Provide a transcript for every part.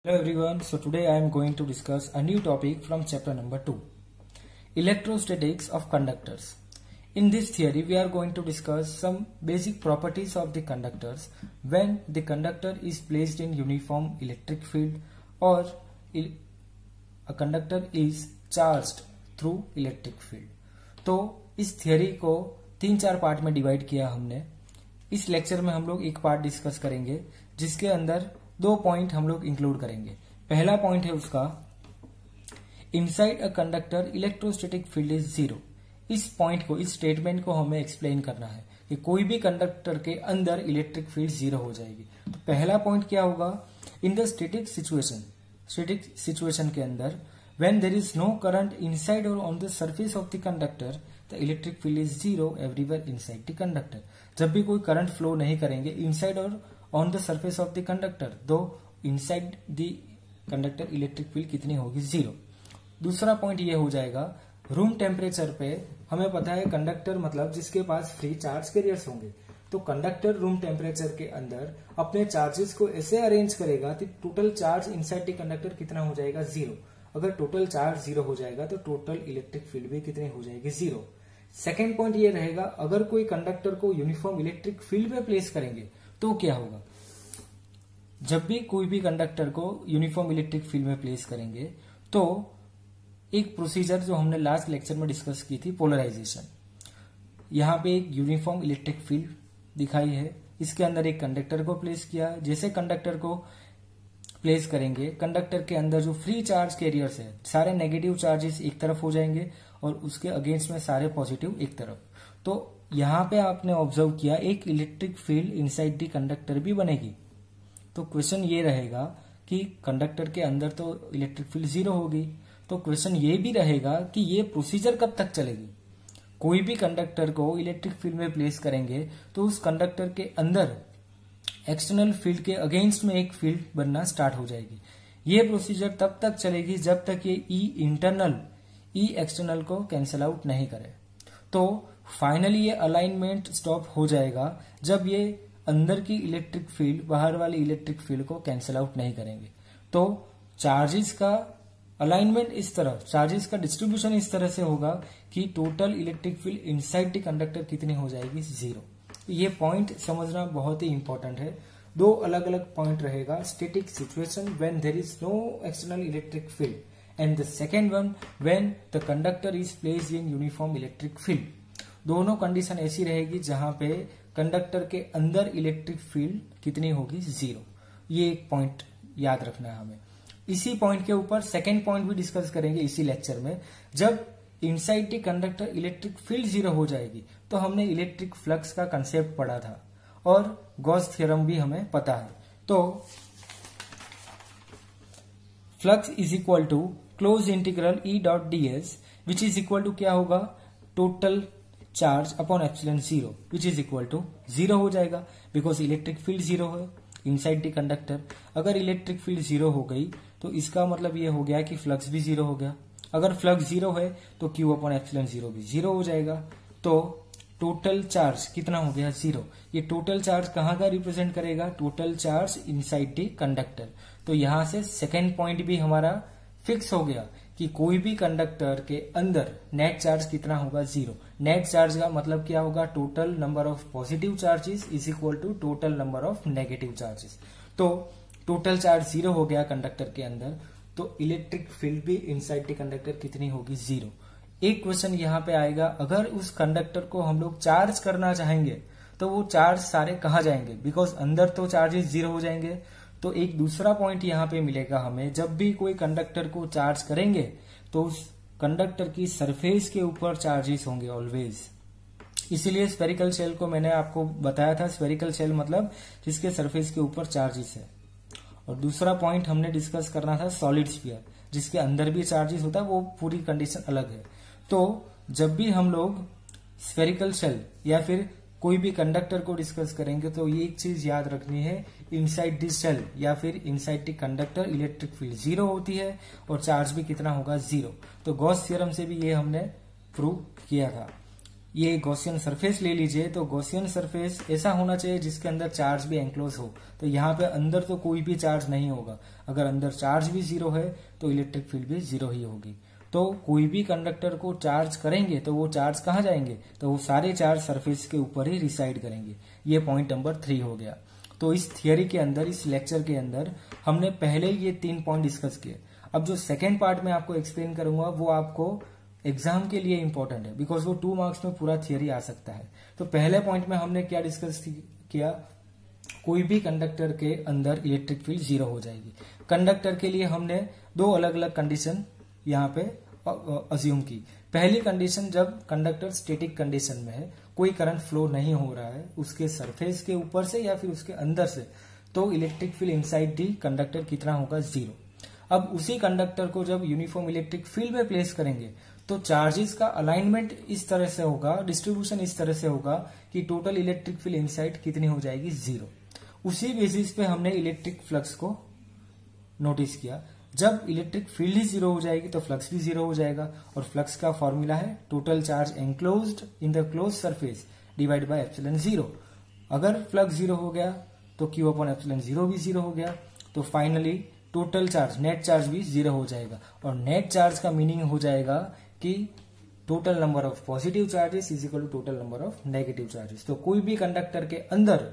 Hello everyone, so today I am going to discuss a new topic from chapter number 2, Electrostatics of Conductors. In this theory, we are going to discuss some basic properties of the conductors when the conductor is placed in uniform electric field or a conductor is charged through electric field. तो इस theory को 3-4 part में divide किया हमने. इस lecture में हम लोग एक पार्ट डिस्कस करेंगे जिसके अंदर 2 पॉइंट हम लोग इंक्लूड करेंगे. पहला पॉइंट है उसका inside a conductor electrostatic field is zero. इस पॉइंट को, इस स्टेटमेंट को हमें एक्सप्लेन करना है कि कोई भी कंडक्टर के अंदर इलेक्ट्रिक फील्ड जीरो हो जाएगी. तो पहला पॉइंट क्या होगा, इन द स्टैटिक सिचुएशन के अंदर when there is no current inside और on the surface of the conductor the electric field is zero everywhere inside the conductor. जब भी कोई करंट फ्लो नहीं करेंगे इनसाइड और on the surface of the conductor, दो inside the conductor electric field कितनी होगी, जीरो. दूसरा पॉइंट ये हो जाएगा, रूम टेम्परेचर पे हमें पता है कंडक्टर मतलब जिसके पास फ्री चार्ज कैरियर्स होंगे. तो कंडक्टर रूम टेम्परेचर के अंदर अपने चार्जेस को ऐसे अरेंज करेगा कि total charge inside the conductor कितना हो जाएगा, जीरो. अगर टोटल चार्ज जीरो हो जाएगा तो टोटल इलेक्ट्रिक फील्ड भी कितनी हो जाएगी, जीरो. सेकेंड पॉइंट ये रहेगा, अगर कोई कंडक्टर को यूनिफॉर्म इलेक्ट्रिक फील्ड में प्लेस करेंगे तो क्या होगा. जब भी कोई भी कंडक्टर को यूनिफॉर्म इलेक्ट्रिक फील्ड में प्लेस करेंगे तो एक प्रोसीजर जो हमने लास्ट लेक्चर में डिस्कस की थी, पोलराइजेशन. यहां पे एक यूनिफॉर्म इलेक्ट्रिक फील्ड दिखाई है, इसके अंदर एक कंडक्टर को प्लेस किया. जैसे कंडक्टर को प्लेस करेंगे, कंडक्टर के अंदर जो फ्री चार्ज कैरियर्स है सारे नेगेटिव चार्जेस एक तरफ हो जाएंगे और उसके अगेंस्ट में सारे पॉजिटिव एक तरफ. तो यहां पे आपने ऑब्जर्व किया एक electric field inside the conductor भी बनेगी. तो क्वेश्चन ये रहेगा कि कंडक्टर के अंदर तो इलेक्ट्रिक फील्ड जीरो होगी, तो क्वेश्चन ये भी रहेगा कि ये प्रोसीजर कब तक चलेगी. कोई भी कंडक्टर को इलेक्ट्रिक फील्ड में प्लेस करेंगे तो उस कंडक्टर के अंदर एक्सटर्नल फील्ड के अगेंस्ट में एक फील्ड बनना स्टार्ट हो जाएगी. ये प्रोसीजर तब तक चलेगी जब तक ये ई इंटरनल ई एक्सटर्नल को कैंसिल आउट नहीं करे. तो फाइनली ये अलाइनमेंट स्टॉप हो जाएगा जब ये अंदर की इलेक्ट्रिक फील्ड बाहर वाली इलेक्ट्रिक फील्ड को कैंसिल आउट नहीं करेंगे. तो चार्जेस का अलाइनमेंट इस तरह, चार्जेस का डिस्ट्रीब्यूशन इस तरह से होगा कि total electric field inside the conductor कितनी हो जाएगी, जीरो. ये पॉइंट समझना बहुत ही इंपॉर्टेंट है. 2 अलग अलग पॉइंट रहेगा, static situation when there is no external electric field and the second one when the conductor is placed in uniform electric field. दोनों कंडीशन ऐसी रहेगी जहां पे कंडक्टर के अंदर इलेक्ट्रिक फील्ड कितनी होगी, जीरो. ये एक पॉइंट याद रखना है हमें. इसी पॉइंट के ऊपर सेकेंड पॉइंट भी डिस्कस करेंगे इसी लेक्चर में. जब inside the conductor electric field zero हो जाएगी तो हमने इलेक्ट्रिक फ्लक्स का कंसेप्ट पढ़ा था और गॉस थ्योरम भी हमें पता है. तो flux is equal to close integral E dot D S which is equal to क्या होगा, total charge upon epsilon zero which is equal to zero हो जाएगा बिकॉज इलेक्ट्रिक फील्ड जीरो है इनसाइड द कंडक्टर. अगर electric field zero हो गई तो इसका मतलब ये हो गया कि फ्लक्स भी जीरो हो गया. अगर फ्लक्स जीरो है तो क्यू अपॉन एप्सिलॉन जीरो भी जीरो हो जाएगा. तो टोटल चार्ज कितना हो गया, जीरो. ये टोटल चार्ज कहाँ का रिप्रेजेंट करेगा, total charge inside the conductor. तो यहां से सेकेंड पॉइंट भी हमारा फिक्स हो गया कि कोई भी कंडक्टर के अंदर नेट चार्ज कितना होगा, जीरो. नेट चार्ज का मतलब क्या होगा, total number of positive charges is equal to total number of negative charges. तो टोटल चार्ज जीरो हो गया कंडक्टर के अंदर, तो इलेक्ट्रिक फील्ड भी इनसाइड द कंडक्टर कितनी होगी, जीरो. एक क्वेश्चन यहाँ पे आएगा, अगर उस कंडक्टर को हम लोग चार्ज करना चाहेंगे तो वो चार्ज सारे कहाँ जाएंगे, बिकॉज अंदर तो चार्जेस जीरो हो जाएंगे. तो एक दूसरा पॉइंट यहाँ पे मिलेगा हमें, जब भी कोई कंडक्टर को चार्ज करेंगे तो उस कंडक्टर की सरफेस के ऊपर चार्जेस होंगे ऑलवेज. इसीलिए स्फेरिकल शेल को मैंने आपको बताया था, स्फेरिकल शेल मतलब जिसके सरफेस के ऊपर चार्जेस है. और दूसरा पॉइंट हमने डिस्कस करना था सॉलिड स्फीयर, जिसके अंदर भी चार्जेस होता है, वो पूरी कंडीशन अलग है. तो जब भी हम लोग स्फेरिकल शेल या फिर कोई भी कंडक्टर को डिस्कस करेंगे तो ये एक चीज याद रखनी है, इनसाइड द शेल या फिर inside the conductor electric field zero होती है और चार्ज भी कितना होगा, जीरो. तो गॉस थ्योरम से भी ये हमने प्रूव किया था. ये गॉसियन सरफेस ले लीजिए, तो गॉसियन सरफेस ऐसा होना चाहिए जिसके अंदर चार्ज भी एंक्लोज हो। तो यहाँ पे अंदर तो कोई भी चार्ज नहीं होगा। अगर अंदर चार्ज भी जीरो है तो इलेक्ट्रिक फील्ड भी जीरो ही होगी। तो कोई भी कंडक्टर को चार्ज करेंगे तो वो चार्ज कहाँ जाएंगे, तो वो सारे चार्ज सरफेस के ऊपर ही रिसाइड करेंगे। ये पॉइंट नंबर 3 हो गया। तो इस थियरी के अंदर, इस लेक्चर के अंदर हमने पहले ये 3 पॉइंट डिस्कस किए। अब जो सेकेंड पार्ट में आपको एक्सप्लेन करूंगा वो आपको एग्जाम के लिए इंपॉर्टेंट है, बिकॉज वो 2 मार्क्स में पूरा थियरी आ सकता है। तो पहले पॉइंट में हमने क्या डिस्कस किया, कोई भी कंडक्टर के अंदर इलेक्ट्रिक फील्ड जीरो हो जाएगी। कंडक्टर के लिए हमने 2 अलग अलग कंडीशन यहाँ पे अज्यूम की। पहली कंडीशन, जब कंडक्टर स्टैटिक कंडीशन में है, कोई करंट फ्लो नहीं हो रहा है उसके सरफेस के ऊपर से या फिर उसके अंदर से, तो electric field inside the conductor कितना होगा, जीरो। अब उसी कंडक्टर को जब यूनिफॉर्म इलेक्ट्रिक फील्ड में प्लेस करेंगे तो चार्जेस का अलाइनमेंट इस तरह से होगा, डिस्ट्रीब्यूशन इस तरह से होगा कि टोटल इलेक्ट्रिक फील्ड इनसाइड कितनी हो जाएगी, जीरो। उसी बेसिस पे हमने इलेक्ट्रिक फ्लक्स को नोटिस किया। जब इलेक्ट्रिक फील्ड ही जीरो हो जाएगी तो फ्लक्स भी जीरो हो जाएगा, और फ्लक्स का फॉर्मूला है total charge enclosed in the close surface divide by epsilon zero. अगर फ्लक्स जीरो हो गया तो क्यू अपॉन एप्सिलॉन जीरो भी जीरो हो गया, तो finally total charge, net charge भी जीरो हो जाएगा। और नेट चार्ज का मीनिंग हो जाएगा कि total number of positive charges is equal to total number of negative charges. तो कोई भी कंडक्टर के अंदर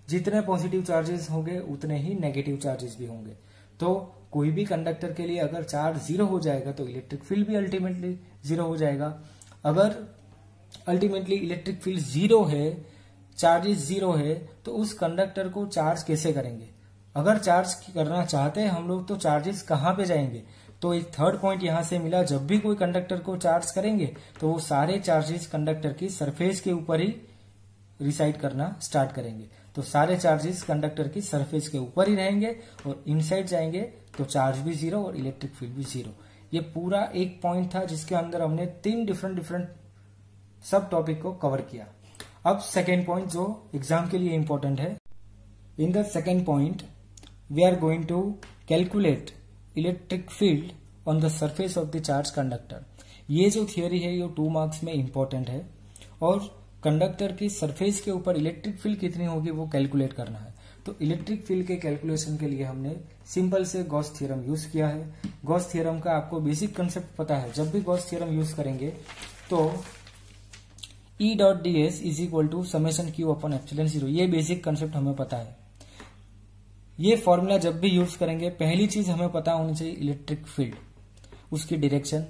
जितने पॉजिटिव चार्जेस होंगे उतने ही नेगेटिव चार्जेस भी होंगे। तो कोई भी कंडक्टर के लिए अगर चार्ज जीरो हो जाएगा तो इलेक्ट्रिक फील्ड भी अल्टीमेटली जीरो हो जाएगा। अगर अल्टीमेटली इलेक्ट्रिक फील्ड जीरो है, चार्जेस जीरो है, तो उस कंडक्टर को चार्ज कैसे करेंगे। अगर चार्ज करना चाहते हैं हम लोग तो चार्जेस कहाँ पे जाएंगे। तो एक थर्ड पॉइंट यहां से मिला, जब भी कोई कंडक्टर को चार्ज करेंगे तो वो सारे चार्जेस कंडक्टर की सरफेस के ऊपर ही रिसाइड करना स्टार्ट करेंगे। तो सारे चार्जेस कंडक्टर की सरफेस के ऊपर ही रहेंगे और इनसाइड जाएंगे तो चार्ज भी जीरो और इलेक्ट्रिक फील्ड भी जीरो। ये पूरा एक पॉइंट था जिसके अंदर हमने 3 डिफरेंट सब टॉपिक को कवर किया। अब सेकेंड पॉइंट जो एग्जाम के लिए इंपॉर्टेंट है, in the second point we are going to calculate electric field on the surface of the charge conductor. ये जो थियोरी है ये 2 मार्क्स में इंपॉर्टेंट है, और कंडक्टर की सरफेस के ऊपर इलेक्ट्रिक फील्ड कितनी होगी वो कैलकुलेट करना है। तो इलेक्ट्रिक फील्ड के कैलकुलेशन के लिए हमने सिंपल से गॉस थ्योरम यूज किया है। गॉस थ्योरम का आपको बेसिक कंसेप्ट पता है। जब भी गॉस थ्योरम यूज करेंगे तो E dot D S is equal to summation Q upon epsilon zero, ये बेसिक कंसेप्ट हमें पता है। ये फॉर्मूला जब भी यूज करेंगे, पहली चीज हमें पता होनी चाहिए इलेक्ट्रिक फील्ड, उसकी डायरेक्शन,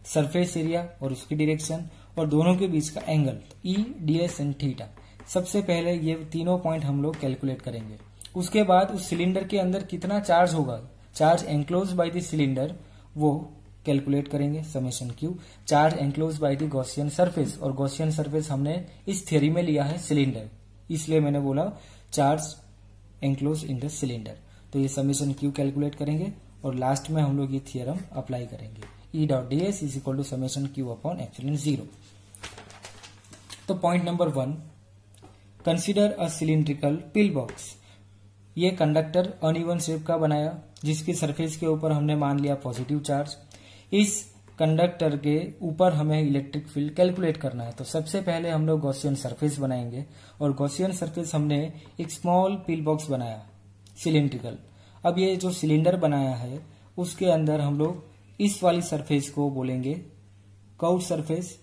सरफेस एरिया और उसकी डायरेक्शन, और दोनों के बीच का angle E, ds and theta. सबसे पहले ये तीनों पॉइंट हम लोग कैलकुलेट करेंगे। उसके बाद उस सिलेंडर के अंदर कितना चार्ज होगा, charge enclose by the cylinder, वो कैलकुलेट करेंगे, summation Q. Charge enclose by the Gaussian surface, और गॉसियन सरफेस हमने इस थ्योरी में लिया है सिलेंडर, इसलिए मैंने बोला charge enclose in the cylinder. तो ये समेशन क्यू कैलकुलेट करेंगे और लास्ट में हम लोग ये थियरम अप्लाई करेंगे, E dot D S is equal to summation Q upon epsilon zero. तो point number 1, consider a cylindrical pill box. ये कंडक्टर अनइवन शेप का बनाया जिसकी सरफेस के ऊपर हमने मान लिया पॉजिटिव चार्ज। इस कंडक्टर के ऊपर हमें इलेक्ट्रिक फील्ड कैलकुलेट करना है। तो सबसे पहले हम लोग गॉसियन सरफेस बनाएंगे, और गॉसियन सरफेस हमने एक स्मॉल पिल बॉक्स बनाया सिलिंड्रिकल। अब ये जो सिलेंडर बनाया है उसके अंदर हम लोग इस वाली सरफेस को बोलेंगे कर्व्ड सरफेस,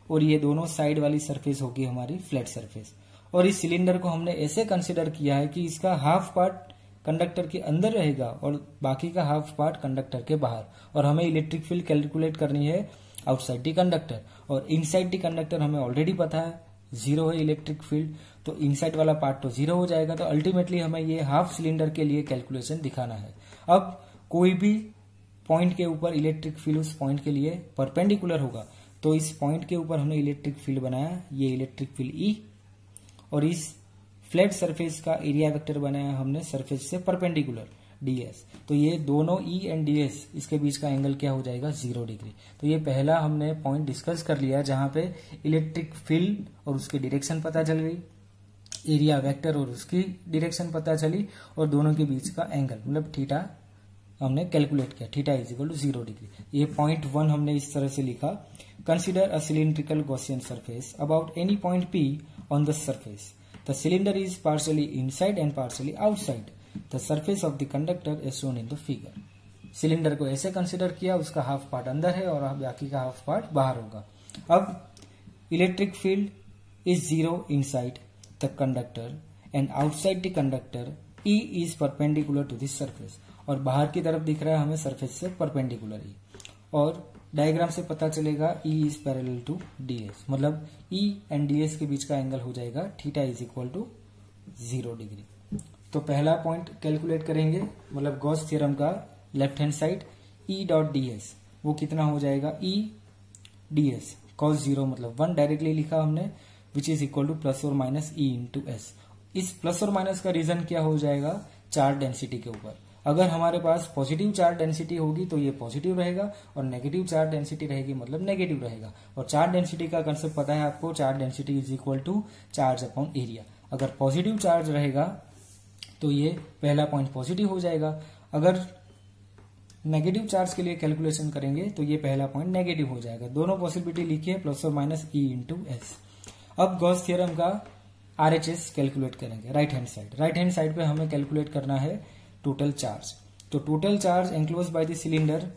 और ये दोनों साइड वाली सरफेस होगी हमारी फ्लैट सरफेस। और इस सिलेंडर को हमने ऐसे कंसिडर किया है कि इसका हाफ पार्ट कंडक्टर के अंदर रहेगा और बाकी का हाफ पार्ट कंडक्टर के बाहर, और हमें इलेक्ट्रिक फील्ड कैलकुलेट करनी है आउटसाइड दी कंडक्टर। और इनसाइड दी कंडक्टर हमें ऑलरेडी पता है जीरो है इलेक्ट्रिक फील्ड, तो इनसाइड वाला पार्ट तो जीरो हो जाएगा। तो अल्टीमेटली हमें ये हाफ सिलेंडर के लिए कैलकुलेशन दिखाना है। अब कोई भी पॉइंट के ऊपर इलेक्ट्रिक फील्ड उस पॉइंट के लिए परपेंडिकुलर होगा, तो इस पॉइंट के ऊपर हमने इलेक्ट्रिक फील्ड बनाया, ये इलेक्ट्रिक फील्ड E, और इस फ्लैट सरफेस का एरिया वेक्टर बनाया हमने सरफेस से परपेंडिकुलर ds। तो ये दोनों E एंड ds, इसके बीच का एंगल क्या हो जाएगा, 0 डिग्री। तो ये पहला हमने पॉइंट डिस्कस कर लिया जहां पे इलेक्ट्रिक फील्ड और उसकी डायरेक्शन पता चल गई, एरिया वेक्टर और उसकी डायरेक्शन पता चली, और दोनों के बीच का एंगल मतलब थीटा हमने कैलकुलेट किया, theta is equal to 0 degree. ये पॉइंट 1 हमने इस तरह से लिखा, consider a cylindrical Gaussian surface about any point P on the surface, the cylinder is partially inside and partially outside, the surface of the conductor is shown in the figure. Cylinder को ऐसे consider किया, उसका half part अंदर है और बाकी का half part बाहर होगा। अब electric field is 0 inside the conductor and outside the conductor E is perpendicular to this surface, और बाहर की तरफ दिख रहा है हमें सरफेस से परपेंडिकुलर ही, और डायग्राम से पता चलेगा E is parallel to DS, मतलब E एंड DS के बीच का एंगल हो जाएगा theta is equal to 0 degree. तो पहला पॉइंट कैलकुलेट करेंगे, मतलब गॉस थ्योरम का left hand side E dot DS वो कितना हो जाएगा, E DS cos 0 मतलब 1 डायरेक्टली लिखा हमने, विच इज इक्वल टू प्लस और माइनस E इंटू S। इस प्लस और माइनस का रीजन क्या हो जाएगा, चार्ज डेंसिटी के ऊपर। अगर हमारे पास पॉजिटिव चार्ज डेंसिटी होगी तो ये पॉजिटिव रहेगा, और नेगेटिव चार्ज डेंसिटी रहेगी मतलब नेगेटिव रहेगा। और चार्ज डेंसिटी का कंसेप्ट पता है आपको, charge density is equal to charge upon area. अगर पॉजिटिव चार्ज रहेगा तो ये पहला पॉइंट पॉजिटिव हो जाएगा, अगर नेगेटिव चार्ज के लिए कैलकुलेशन करेंगे तो ये पहला पॉइंट नेगेटिव हो जाएगा। दोनों पॉसिबिलिटी लिखिए, प्लस और माइनस E इंटू S। अब गॉस थ्योरम का RHS कैलकुलेट करेंगे right hand side. Right hand side पे हमें कैलकुलेट करना है टोटल चार्ज। तो total charge enclose by the cylinder,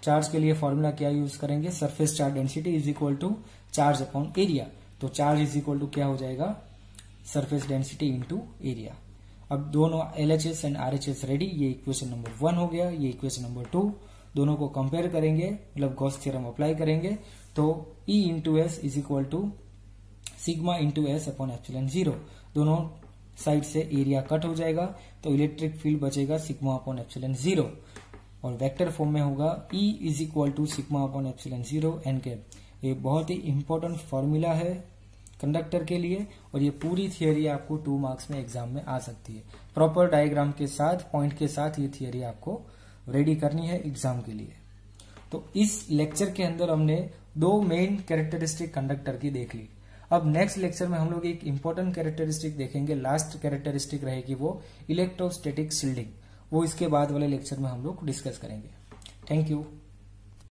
charge के लिए फॉर्मूला क्या यूज करेंगे, surface charge density is equal to charge upon area. तो चार्ज इज इक्वल टू क्या हो जाएगा, सरफेस डेंसिटी इंटू एरिया। अब दोनों LHS एंड RHS रेडी, ये इक्वेशन नंबर 1 हो गया, ये इक्वेशन नंबर 2। दोनों को कंपेयर करेंगे, मतलब गॉस थ्योरम अप्लाई करेंगे, तो E into S is equal to sigma into S upon epsilon 0। दोनों साइड से एरिया कट हो जाएगा, तो इलेक्ट्रिक फील्ड बचेगा सिग्मा अपॉन एप्सिलॉन 0, और वेक्टर फॉर्म में होगा E is equal to sigma upon epsilon 0 n cap. ये बहुत ही इंपॉर्टेंट फॉर्मूला है कंडक्टर के लिए, और ये पूरी थियरी आपको 2 मार्क्स में एग्जाम में आ सकती है। प्रॉपर डायग्राम के साथ, पॉइंट के साथ ये थियरी आपको रेडी करनी है एग्जाम के लिए। तो इस लेक्चर के अंदर हमने 2 मेन कैरेक्टरिस्टिक कंडक्टर की देख ली। अब नेक्स्ट लेक्चर में हम लोग एक इंपॉर्टेंट कैरेक्टरिस्टिक देखेंगे, लास्ट कैरेक्टरिस्टिक रहेगी वो इलेक्ट्रोस्टैटिक शील्डिंग, वो इसके बाद वाले लेक्चर में हम लोग डिस्कस करेंगे। Thank you.